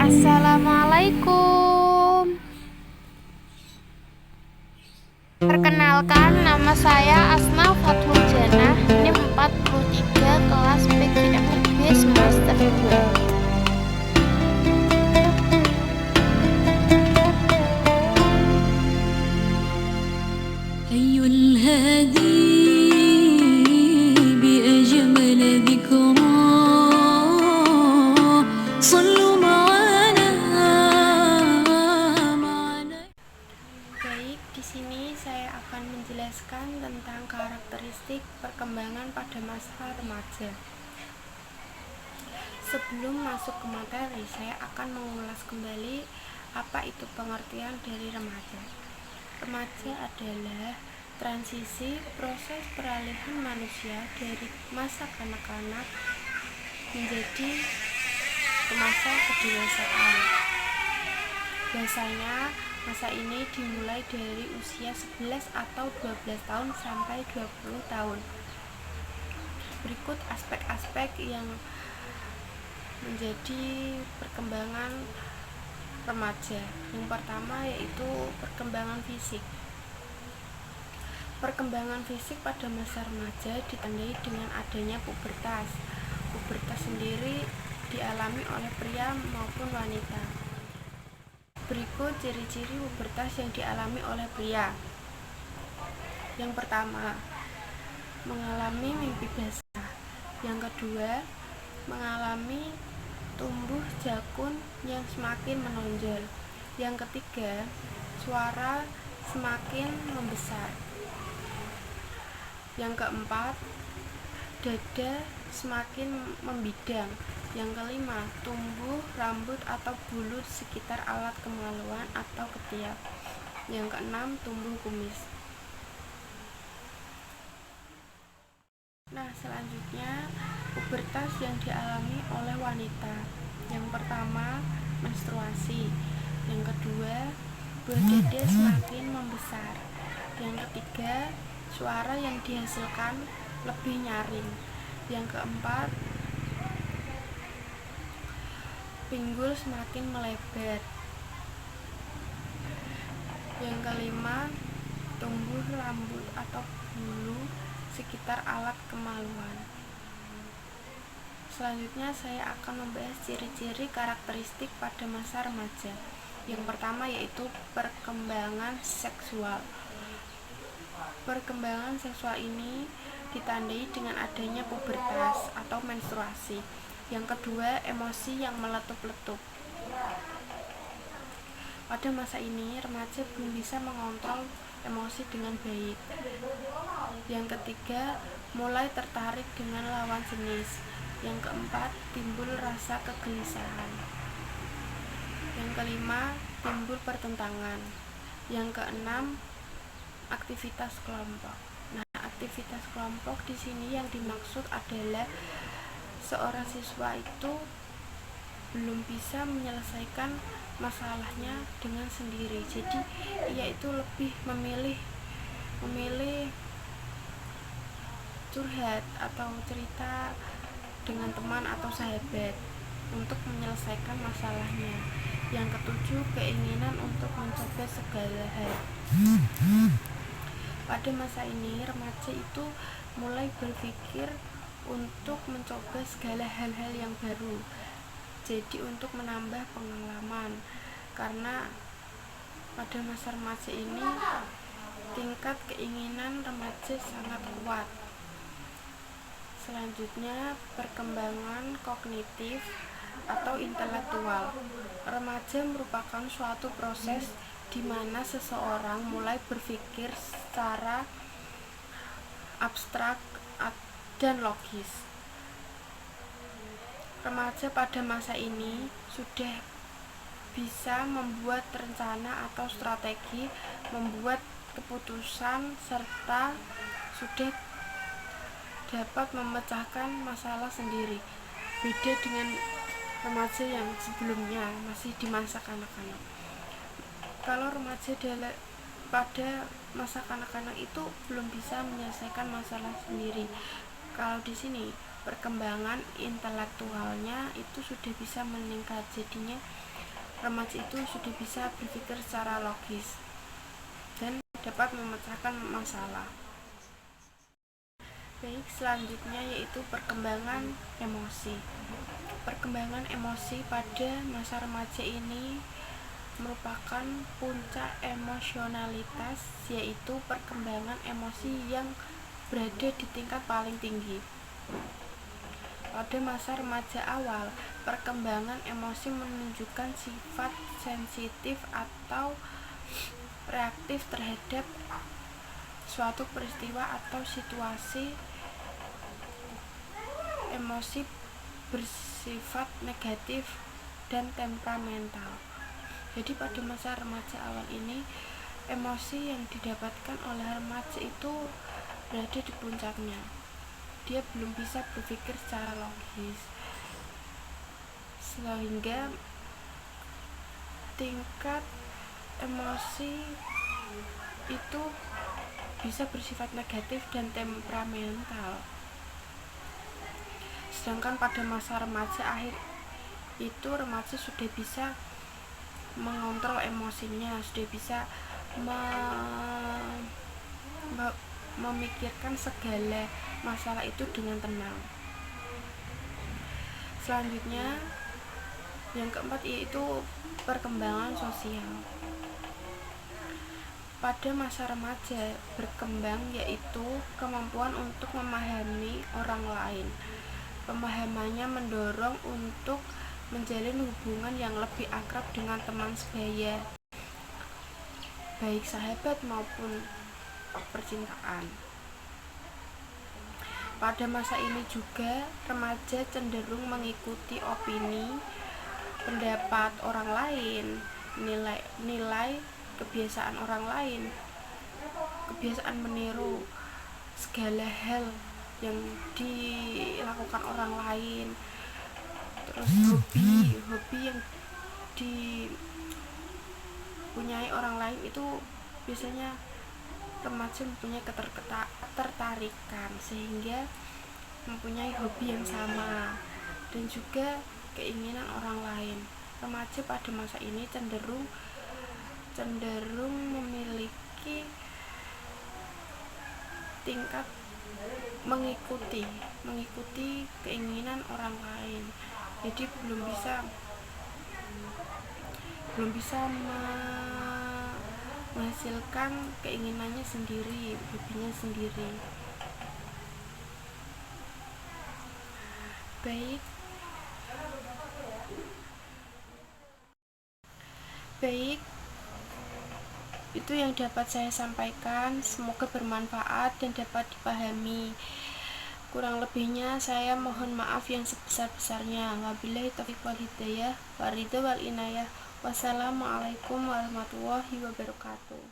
Assalamualaikum. Perkenalkan, nama saya Asma Fathul Janah, NIM 43, kelas PGMIB semester 2. Baik, di sini saya akan menjelaskan tentang karakteristik perkembangan pada masa remaja. Sebelum masuk ke materi, saya akan mengulas kembali apa itu pengertian dari remaja. Remaja adalah transisi proses peralihan manusia dari masa kanak-kanak menjadi masa kedewasaan. Biasanya masa ini dimulai dari usia 11 atau 12 tahun sampai 20 tahun. Berikut aspek-aspek yang menjadi perkembangan remaja. Yang pertama yaitu perkembangan fisik. Perkembangan fisik pada masa remaja ditandai dengan adanya pubertas. Pubertas sendiri dialami oleh pria maupun wanita. Berikut ciri-ciri pubertas yang dialami oleh pria. Yang pertama, mengalami mimpi basah. Yang kedua, mengalami tumbuh jakun yang semakin menonjol. Yang ketiga, suara semakin membesar. Yang keempat, dada semakin membidang. Yang kelima, tumbuh rambut atau bulu di sekitar alat kemaluan atau ketiak. Yang keenam, tumbuh kumis. Nah, selanjutnya pubertas yang dialami oleh wanita. Yang pertama, menstruasi. Yang kedua, buah dada semakin membesar. Yang ketiga, suara yang dihasilkan lebih nyaring. Yang keempat, pinggul semakin melebar. Yang kelima, tumbuh rambut atau bulu sekitar alat kemaluan. Selanjutnya saya akan membahas ciri-ciri karakteristik pada masa remaja. Yang pertama yaitu perkembangan seksual. Perkembangan seksual ini ditandai dengan adanya pubertas atau menstruasi. Yang kedua, emosi yang meletup-letup. Pada masa ini, remaja belum bisa mengontrol emosi dengan baik. Yang ketiga, mulai tertarik dengan lawan jenis. Yang keempat, timbul rasa kegelisahan. Yang kelima, timbul pertentangan. Yang keenam, aktivitas kelompok. Nah, aktivitas kelompok di sini yang dimaksud adalah seorang siswa itu belum bisa menyelesaikan masalahnya dengan sendiri. Jadi ia itu lebih memilih curhat atau cerita dengan teman atau sahabat untuk menyelesaikan masalahnya. Yang ketujuh, keinginan untuk mencoba segala hal. Pada masa ini remaja itu mulai berpikir untuk mencoba segala hal-hal yang baru. Jadi untuk menambah pengalaman, karena pada masa remaja ini tingkat keinginan remaja sangat kuat. Selanjutnya, perkembangan kognitif atau intelektual. Remaja merupakan suatu proses di mana seseorang mulai berpikir secara abstrak dan logis. Remaja pada masa ini sudah bisa membuat rencana atau strategi, membuat keputusan, serta sudah dapat memecahkan masalah sendiri. Beda dengan remaja yang sebelumnya masih di masa kanak-kanak. Kalau remaja pada masa kanak-kanak itu belum bisa menyelesaikan masalah sendiri. Kalau di sini perkembangan intelektualnya itu sudah bisa meningkat. Jadinya remaja itu sudah bisa berpikir secara logis dan dapat memecahkan masalah. Baik, selanjutnya yaitu perkembangan emosi. Perkembangan emosi pada masa remaja ini merupakan puncak emosionalitas, yaitu perkembangan emosi yang berada di tingkat paling tinggi. Pada masa remaja awal, perkembangan emosi menunjukkan sifat sensitif atau reaktif terhadap suatu peristiwa atau situasi. Emosi bersifat negatif dan temperamental. Jadi pada masa remaja awal ini, emosi yang didapatkan oleh remaja itu berada di puncaknya. Dia belum bisa berpikir secara logis, sehingga tingkat emosi itu bisa bersifat negatif dan temperamental. Sedangkan pada masa remaja akhir itu, remaja sudah bisa mengontrol emosinya, sudah bisa memikirkan segala masalah itu dengan tenang. Selanjutnya, yang keempat yaitu perkembangan sosial. Pada masa remaja berkembang yaitu kemampuan untuk memahami orang lain. Pemahamannya mendorong untuk menjalin hubungan yang lebih akrab dengan teman sebaya, baik sahabat maupun percintaan. Pada masa ini juga remaja cenderung mengikuti opini, pendapat orang lain, nilai kebiasaan orang lain, kebiasaan meniru segala hal yang dilakukan orang lain. Terus hobi yang dipunyai orang lain itu biasanya remaja mempunyai ketertarikan sehingga mempunyai hobi yang sama dan juga keinginan orang lain. Remaja pada masa ini cenderung memiliki tingkat mengikuti keinginan orang lain. Jadi belum bisa menghasilkan keinginannya sendiri, hobinya sendiri. Baik, itu yang dapat saya sampaikan. Semoga bermanfaat dan dapat dipahami. Kurang lebihnya saya mohon maaf yang sebesar-besarnya. Wabillahi taufiq wal hidayah, waridho wal inayah. Wassalamualaikum warahmatullahi wabarakatuh.